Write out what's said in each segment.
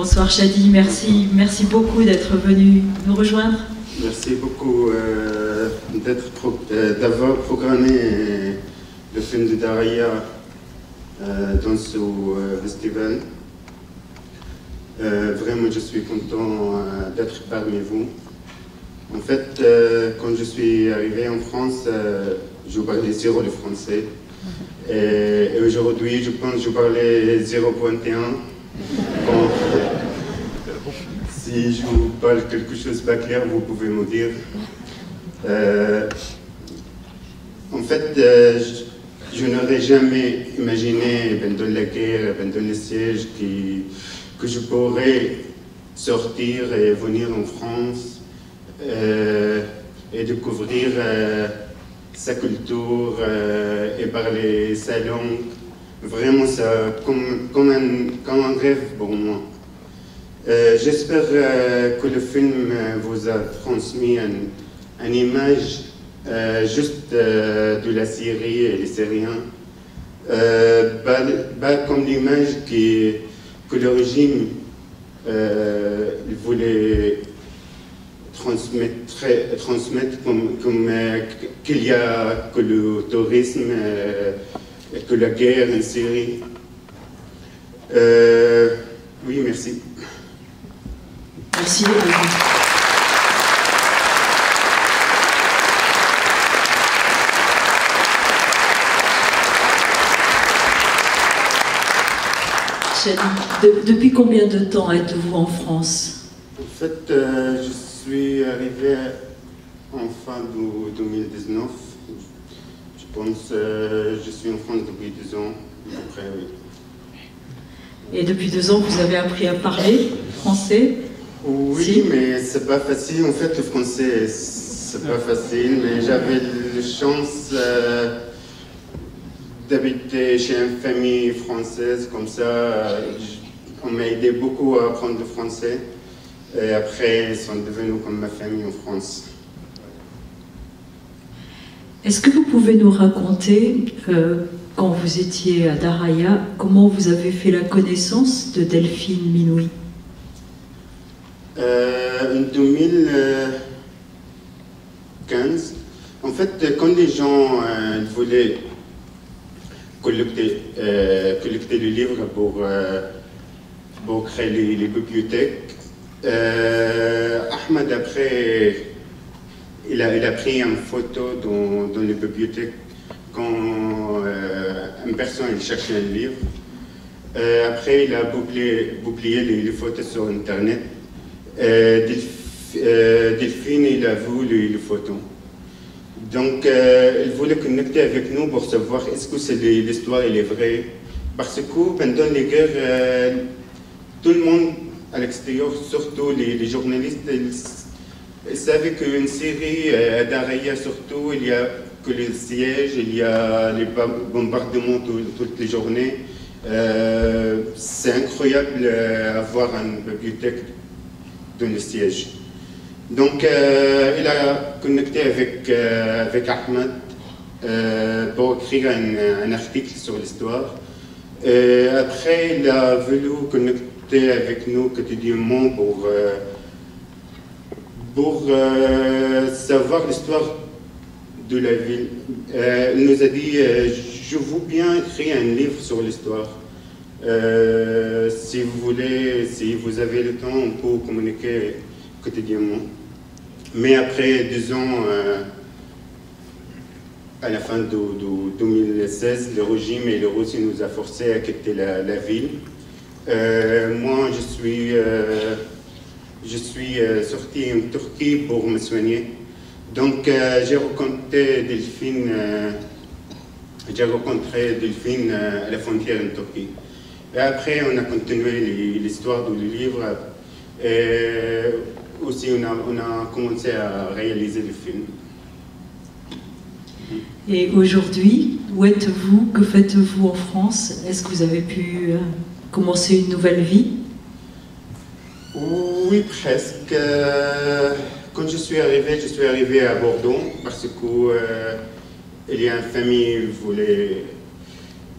Bonsoir Chadi, merci beaucoup d'être venu nous rejoindre. Merci beaucoup d'avoir programmé le film de Daraya dans ce festival. Vraiment, je suis content d'être parmi vous. En fait, quand je suis arrivé en France, je parlais zéro le français. Et aujourd'hui, je pense que je parlais 0.1. Si je vous parle quelque chose pas clair, vous pouvez me dire. En fait, je n'aurais jamais imaginé, pendant la guerre, pendant le siège, que je pourrais sortir et venir en France et découvrir sa culture et parler sa langue. Vraiment, ça comme un rêve pour moi. J'espère que le film vous a transmis une image juste de la Syrie et les Syriens, pas comme l'image que le régime voulait transmettre comme qu'il y a que le tourisme et que la guerre en Syrie. Oui, merci. Merci. Chadi, depuis combien de temps êtes-vous en France? En fait, je suis arrivé en fin de 2019. Je pense que je suis en France depuis 2 ans, à peu près, oui. Et depuis 2 ans, vous avez appris à parler français? Oui, si. Mais c'est pas facile. En fait, le français, c'est pas facile, mais j'avais la chance d'habiter chez une famille française, comme ça, on m'a aidé beaucoup à apprendre le français. Et après, ils sont devenus comme ma famille en France. Est-ce que vous pouvez nous raconter, quand vous étiez à Daraya, comment vous avez fait la connaissance de Delphine Minoui? En 2015, en fait, quand les gens voulaient collecter le livre pour créer les bibliothèques, Ahmed, après, il a pris une photo dans les bibliothèques quand une personne cherchait un livre. Après, il a publié les photos sur Internet. Delphine, il a vu les photos. Donc, il voulait connecter avec nous pour savoir est-ce que l'histoire est vraie. Parce que pendant les guerres, tout le monde à l'extérieur, surtout les journalistes, ils savaient qu'en Syrie, à Daraya surtout, il n'y a que les sièges, il y a les bombardements toutes les journées. C'est incroyable d'avoir une bibliothèque dans le siège. Donc, il a connecté avec Ahmed pour écrire un article sur l'histoire. Après, il a voulu connecter avec nous quotidiennement pour savoir l'histoire de la ville. Il nous a dit je veux bien écrire un livre sur l'histoire. Si vous voulez, si vous avez le temps, on peut communiquer quotidiennement. Mais après 2 ans, à la fin de 2016, le régime et le Russie nous a forcés à quitter la ville. Moi, je suis sorti en Turquie pour me soigner. Donc, j'ai rencontré Delphine à la frontière en Turquie. Et après, on a continué l'histoire du livre. Et aussi, on a commencé à réaliser le film. Et aujourd'hui, où êtes-vous? Que faites-vous en France? Est-ce que vous avez pu commencer une nouvelle vie? Oui, presque. Quand je suis arrivé à Bordeaux parce que il y a une famille qui voulait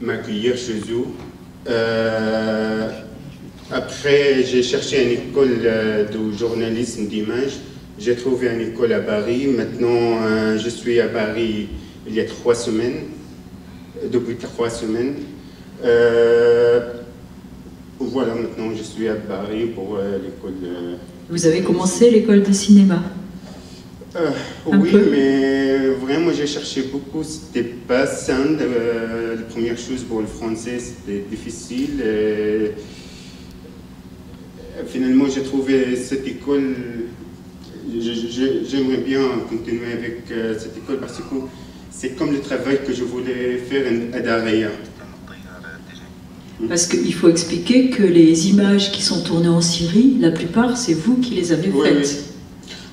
m'accueillir chez eux. Après, j'ai cherché une école de journalisme d'image. J'ai trouvé une école à Paris. Maintenant, je suis à Paris il y a 3 semaines, depuis 3 semaines. Voilà, maintenant je suis à Paris pour l'école. Vous avez commencé l'école de cinéma? Oui, mais vraiment j'ai cherché beaucoup, c'était pas simple. La première chose pour le français, c'était difficile. Finalement, j'ai trouvé cette école. J'aimerais bien continuer avec cette école parce que c'est comme le travail que je voulais faire à Daraya. Parce qu'il faut expliquer que les images qui sont tournées en Syrie, la plupart, c'est vous qui les avez faites. Oui.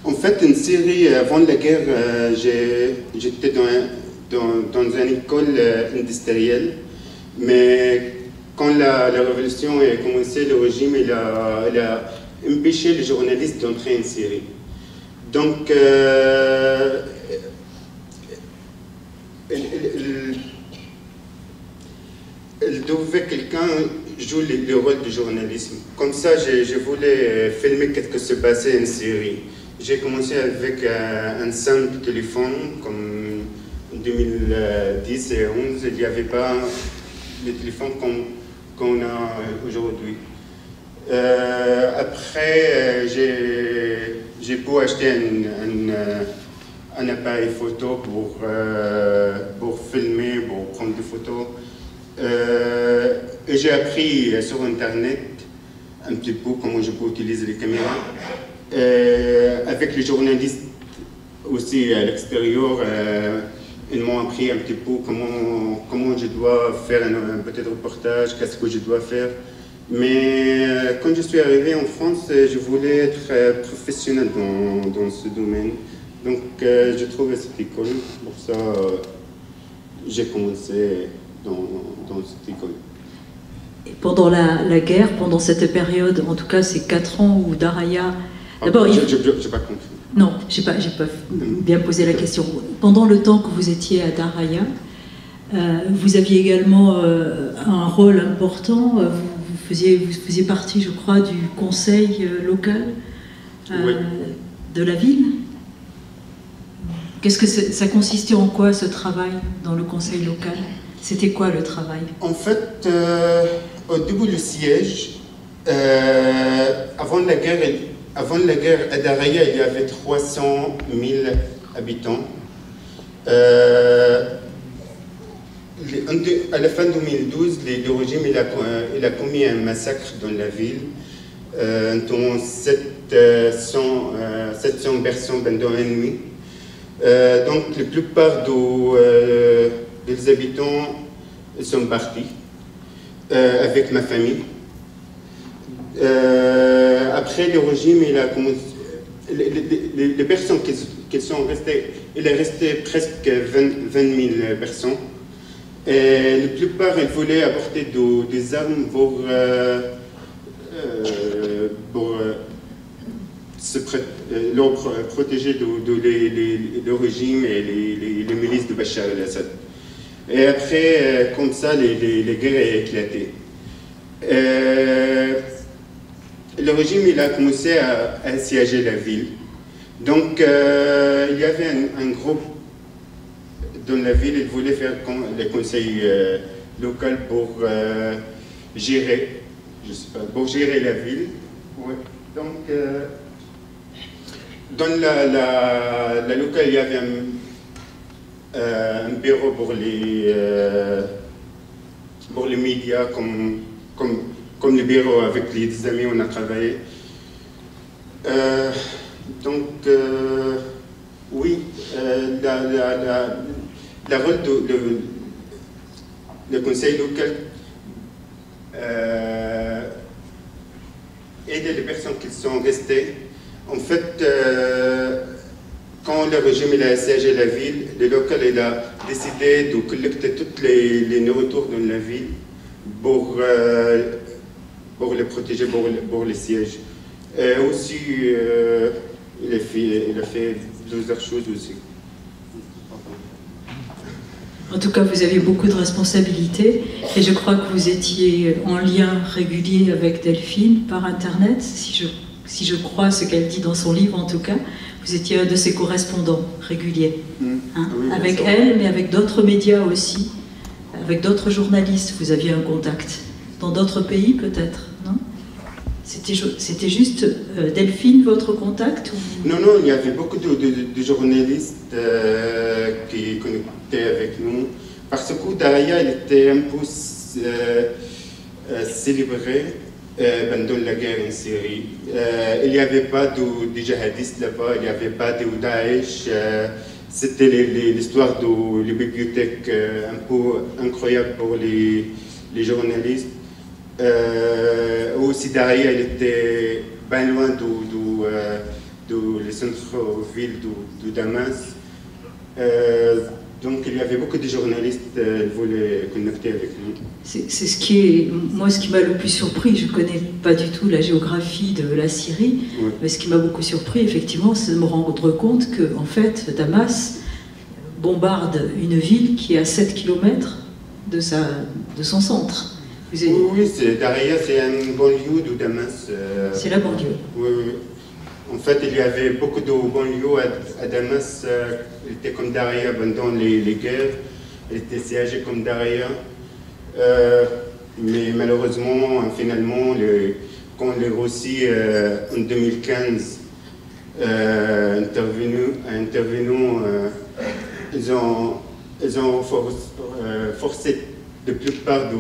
En fait, une série, avant la guerre, j'étais dans une école industrielle, mais quand la révolution a commencé, le régime il a empêché les journalistes d'entrer en Syrie. Donc, il devait quelqu'un jouer le rôle du journalisme. Comme ça, je voulais filmer ce qui se passait en Syrie. J'ai commencé avec un simple téléphone, comme en 2010 et 2011, il n'y avait pas les téléphones qu'on a aujourd'hui. Après, j'ai pu acheter un appareil photo pour filmer, pour prendre des photos. Et j'ai appris sur Internet un petit peu comment je peux utiliser les caméras. Avec les journalistes aussi à l'extérieur, ils m'ont appris un petit peu comment je dois faire un petit reportage, qu'est-ce que je dois faire. Mais quand je suis arrivé en France, je voulais être professionnel dans ce domaine. Donc j'ai trouvé cette école, pour ça j'ai commencé dans cette école. Et pendant la guerre, pendant cette période, en tout cas ces 4 ans où Daraya... D'abord, j'ai pas compris. Non, j'ai pas bien posé la question. Pendant le temps que vous étiez à Daraya, vous aviez également un rôle important. Vous faisiez partie, je crois, du conseil local Oui. de la ville. Qu'est-ce que ça consistait en quoi ce travail dans le conseil local? C'était quoi le travail? En fait, au début du siège, avant la guerre, à Daraya, il y avait 300 000 habitants. À la fin de 2012, le régime il a commis un massacre dans la ville, dont 700 personnes pendant une nuit. Donc, la plupart des habitants sont partis avec ma famille. Après le régime, il a commencé, les personnes qui sont restées, il est resté presque 20 000 personnes. Et la plupart, ils voulaient apporter des armes pour leur protéger le régime et les milices de Bachar el-Assad. Et après, comme ça, les guerres ont éclaté. Le régime il a commencé à assiéger la ville. Donc, il y avait un groupe dans la ville, il voulait faire le conseil local pour gérer, je sais pas, pour gérer la ville. Ouais. Donc, dans la locale, il y avait un bureau pour les médias, comme le bureau avec les amis, on a travaillé. Donc, oui, le rôle du conseil local aider les personnes qui sont restées. En fait, quand le régime il a assiégé la ville, le local il a décidé de collecter toutes les nourritures dans la ville pour les protéger, pour les sièges. Et aussi, il a fait plusieurs choses aussi. En tout cas, vous aviez beaucoup de responsabilités et je crois que vous étiez en lien régulier avec Delphine par Internet, si je crois ce qu'elle dit dans son livre en tout cas. Vous étiez un de ses correspondants réguliers, hein, oui, avec elle, mais avec d'autres médias aussi, avec d'autres journalistes. Vous aviez un contact dans d'autres pays peut-être, non? C'était juste Delphine, votre contact ou... Non, il y avait beaucoup de journalistes qui connectaient avec nous. Parce que Daraya, elle était un peu célébrée pendant la guerre en Syrie. Il n'y avait pas de djihadistes là-bas, il n'y avait pas de Daesh. C'était l'histoire de les bibliothèques un peu incroyable pour les journalistes. Aussi Daraya, elle était bien loin du centre-ville de Damas. Donc il y avait beaucoup de journalistes qui voulaient connecter avec nous. C'est ce qui m'a le plus surpris. Je ne connais pas du tout la géographie de la Syrie, oui. Mais ce qui m'a beaucoup surpris, effectivement, c'est de me rendre compte que, en fait, Damas bombarde une ville qui est à 7 km de son centre. Oui, Daraya, c'est un banlieue de Damas. C'est la banlieue. Oui. En fait, il y avait beaucoup de banlieues à Damas. Elle était comme Daraya pendant les guerres. Elle était siégée comme Daraya. Mais malheureusement, finalement, quand les Russes, en 2015, intervenu, ils ont forcé la plupart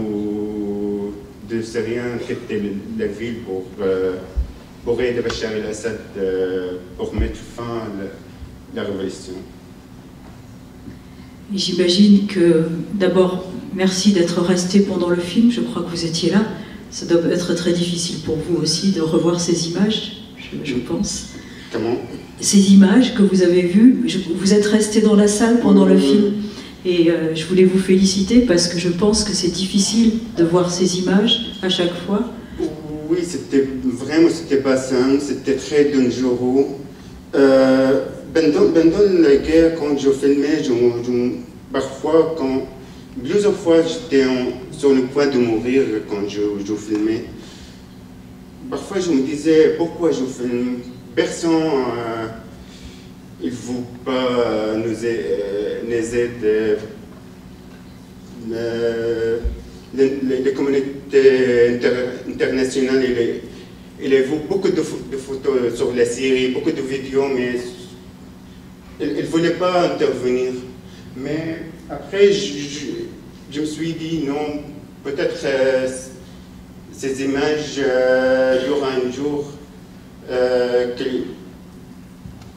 de Syriens qui étaient la ville pour aider Bachar el-Assad pour mettre fin à la révolution. J'imagine que, d'abord, merci d'être resté pendant le film, je crois que vous étiez là. Ça doit être très difficile pour vous aussi de revoir ces images, je pense. Comment? Ces images que vous avez vues, vous êtes resté dans la salle pendant le film. Et je voulais vous féliciter parce que je pense que c'est difficile de voir ces images à chaque fois. Oui, c'était pas simple, c'était très dangereux. Pendant la guerre, quand je filmais, parfois, plusieurs fois, j'étais sur le point de mourir quand je filmais. Parfois, je me disais, pourquoi je filme? Personne il ne faut pas nous aider. Les communautés internationales, il y a beaucoup de photos sur la Syrie, beaucoup de vidéos, mais ils ne voulaient pas intervenir. Mais après, je me suis dit, non, peut-être ces images, il y aura un jour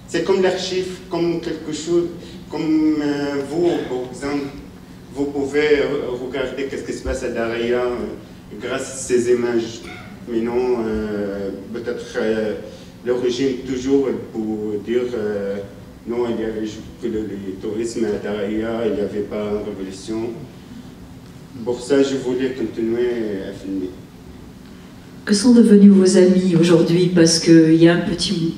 c'est comme l'archive, comme quelque chose, comme vous, par exemple, vous pouvez regarder qu'est-ce qui se passe à Daraya grâce à ces images. Mais non, peut-être le régime toujours pour dire non, il y avait que le tourisme à Daraya, il n'y avait pas une révolution. Pour ça, je voulais continuer à filmer. Que sont devenus vos amis aujourd'hui? Parce qu'il y a un petit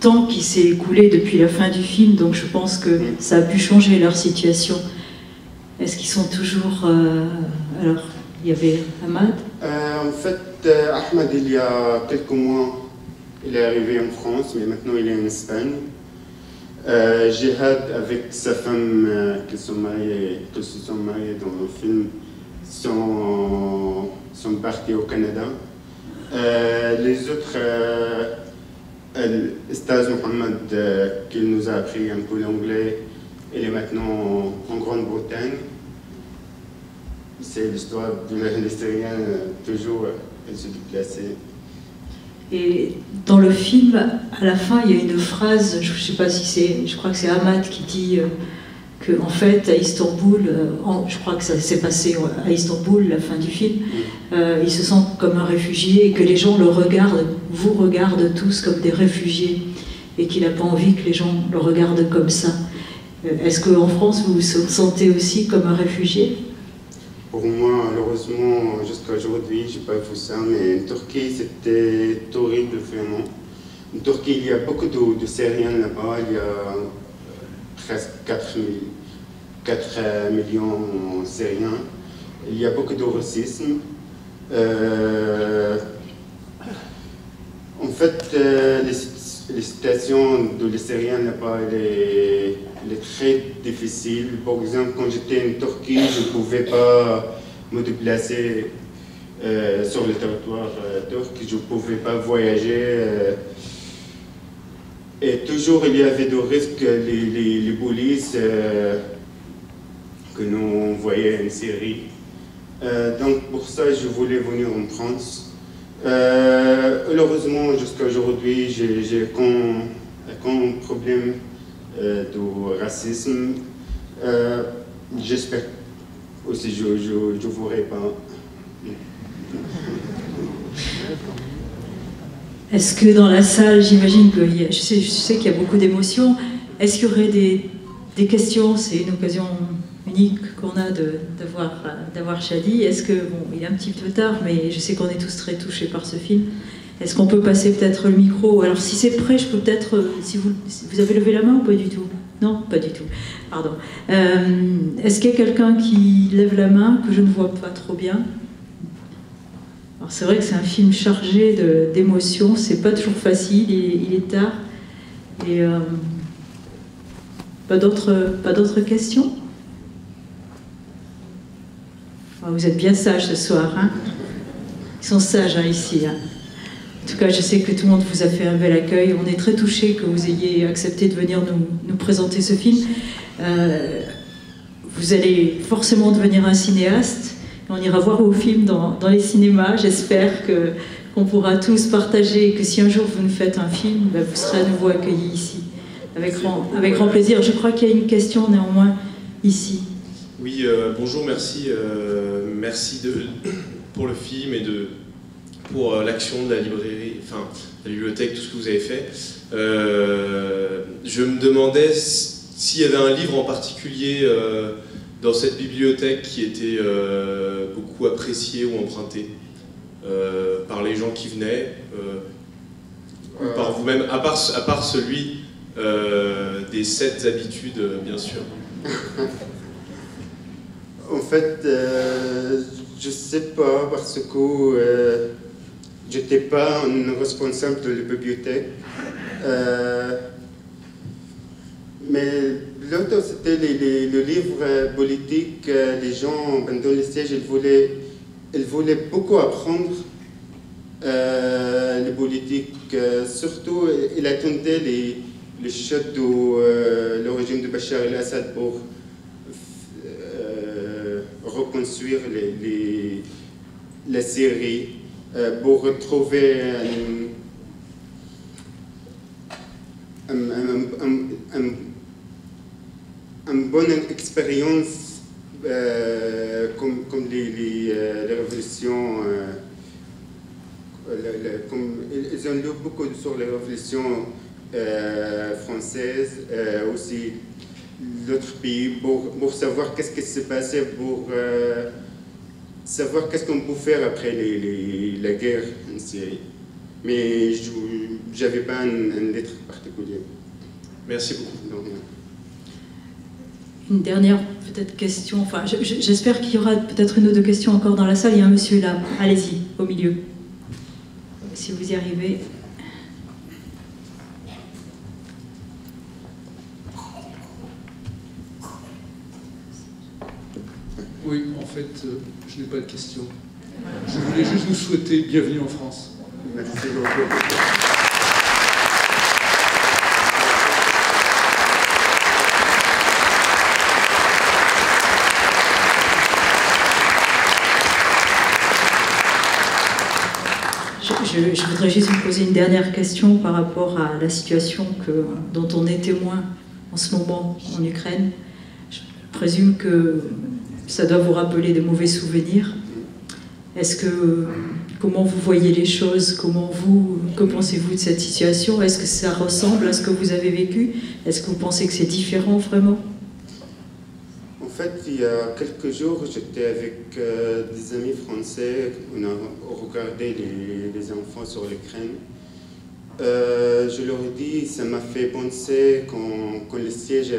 temps qui s'est écoulé depuis la fin du film, donc je pense que ça a pu changer leur situation. Est-ce qu'ils sont toujours... Alors, il y avait Ahmad. En fait, Ahmad, il y a quelques mois, il est arrivé en France, mais maintenant il est en Espagne. Jihad, avec sa femme, qui se sont mariés dans le film, sont partis au Canada. Les autres, Stas Mohamed, qui nous a appris un peu l'anglais, il est maintenant en Grande-Bretagne. C'est l'histoire de l'Historien, toujours, elle se déplaçait. Et dans le film, à la fin, il y a une phrase, je ne sais pas si c'est, je crois que c'est Ahmad qui dit qu'en fait, à Istanbul, je crois que ça s'est passé à Istanbul, la fin du film, il se sent comme un réfugié et que les gens le regardent, vous regardent tous comme des réfugiés et qu'il n'a pas envie que les gens le regardent comme ça. Est-ce qu'en France, vous vous sentez aussi comme un réfugié? Pour moi, malheureusement, jusqu'à aujourd'hui, je n'ai pas vu ça, mais en Turquie, c'était horrible, vraiment. En Turquie, il y a beaucoup de Syriens là-bas, il y a presque 4000. 4 millions syriens. Il y a beaucoup de racisme. En fait, les situations de les Syriens n'est pas les très difficiles. Par exemple, quand j'étais en Turquie, je ne pouvais pas me déplacer sur le territoire turc, je ne pouvais pas voyager. Et toujours, il y avait des risques, les polices que nous voyions en Syrie. Donc, pour ça, je voulais venir en France. Heureusement, jusqu'à aujourd'hui, j'ai aucun problème de racisme. J'espère aussi je ne vous réponds. Est-ce que dans la salle, j'imagine que je sais qu'il y a beaucoup d'émotions, est-ce qu'il y aurait des questions? C'est une occasion unique qu'on a d'avoir Shadi. Est-ce que, bon, il est un petit peu tard, mais je sais qu'on est tous très touchés par ce film. Est-ce qu'on peut passer peut-être le micro? Alors si c'est prêt, je peux peut-être, si vous avez levé la main ou pas du tout? Non, pas du tout. Pardon. Est-ce qu'il y a quelqu'un qui lève la main, que je ne vois pas trop bien? Alors c'est vrai que c'est un film chargé d'émotions, c'est pas toujours facile, il est tard. Et pas d'autres questions? Ah, vous êtes bien sages ce soir, hein? Ils sont sages hein, ici. Hein. En tout cas, je sais que tout le monde vous a fait un bel accueil. On est très touchés que vous ayez accepté de venir nous présenter ce film. Vous allez forcément devenir un cinéaste. On ira voir vos films dans les cinémas. J'espère qu'on pourra tous partager, que si un jour vous nous faites un film, ben vous serez à nouveau accueillis ici, avec grand plaisir. Je crois qu'il y a une question néanmoins ici. Oui, bonjour, merci, merci pour le film et pour l'action de la librairie, enfin, la bibliothèque, tout ce que vous avez fait. Je me demandais s'il y avait un livre en particulier dans cette bibliothèque qui était beaucoup apprécié ou emprunté par les gens qui venaient, ou par vous-même, à part celui des 7 habitudes, bien sûr. En fait, je ne sais pas, parce que je n'étais pas un responsable de la bibliothèque. Mais l'autre, c'était le livre politique. Les gens, pendant le siège, ils voulaient beaucoup apprendre les politiques. Surtout, ils attendaient les chutes de le régime de Bachar el-Assad pour reconstruire la Syrie, pour retrouver une bonne expérience comme les révolutions. Ils ont lu beaucoup sur les révolutions françaises, aussi d'autres pays, pour savoir qu'est-ce qui s'est passé, pour savoir qu'est-ce qu'on peut faire après la guerre en Syrie. Mais je n'avais pas un lettre particulier. Merci beaucoup. Une dernière peut-être question, enfin j'espère qu'il y aura peut-être une ou deux questions encore dans la salle. Il y a un monsieur là, allez-y, au milieu. Si vous y arrivez. Oui, en fait, je n'ai pas de questions. Je voulais juste vous souhaiter bienvenue en France. Merci beaucoup. Je voudrais juste vous poser une dernière question par rapport à la situation dont on est témoin en ce moment en Ukraine. Je présume que ça doit vous rappeler de mauvais souvenirs. Comment vous voyez les choses? Que pensez-vous de cette situation? Est-ce que ça ressemble à ce que vous avez vécu? Est-ce que vous pensez que c'est différent vraiment? En fait, il y a quelques jours, j'étais avec des amis français. On a regardé les enfants sur l'écran. Je leur ai dit, ça m'a fait penser quand le siège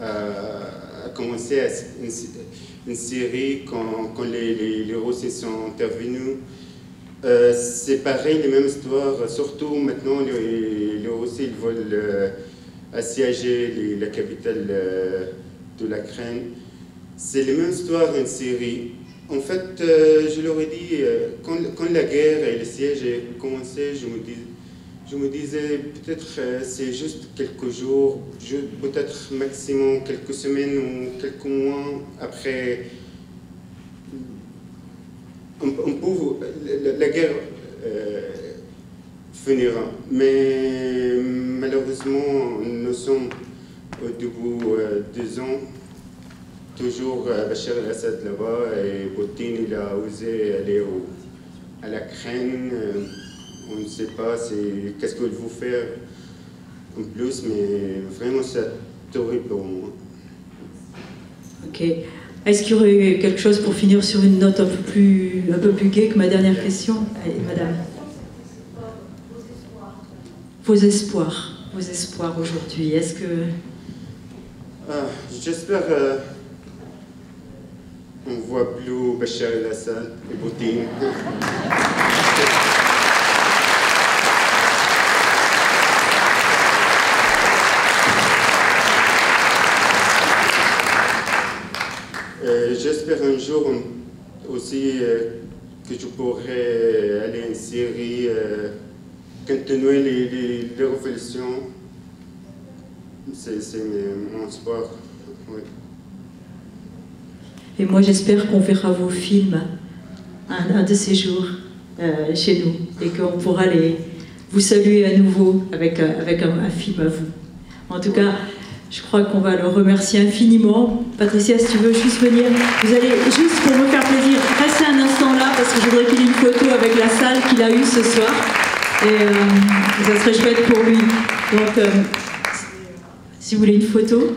a commencé une série quand les Russes sont intervenus. C'est pareil, les mêmes histoires, surtout maintenant les Russes ils veulent assiéger la capitale de l'Ukraine. C'est la même histoire, une série. En fait, je leur ai dit, quand la guerre et le siège ont commencé, je me disais peut-être c'est juste quelques jours, peut-être maximum quelques semaines ou quelques mois après. La guerre finira. Mais malheureusement, nous sommes au début 2 ans. Toujours Bachar el-Assad là-bas et Poutine il a osé aller à l'Ukraine. On ne sait pas qu'est-ce qu'il veut faire en plus, mais vraiment c'est terrible pour moi. Ok. Est-ce qu'il y aurait eu quelque chose pour finir sur une note un peu plus gaie que ma dernière question? Allez, madame. Vos espoirs aujourd'hui, est-ce que... J'espère on voit plus Bachar el-Assad et Poutine. J'espère un jour aussi que je pourrai aller à une série, continuer les révolutions. C'est mon espoir. Oui. Et moi, j'espère qu'on verra vos films un de ces jours chez nous et qu'on pourra vous saluer à nouveau avec un film à vous. En tout cas, je crois qu'on va le remercier infiniment. Patricia, si tu veux juste venir, vous allez juste pour me faire plaisir, rester un instant là parce que je voudrais qu'il ait une photo avec la salle qu'il a eue ce soir. Et ça serait chouette pour lui. Donc, si vous voulez une photo.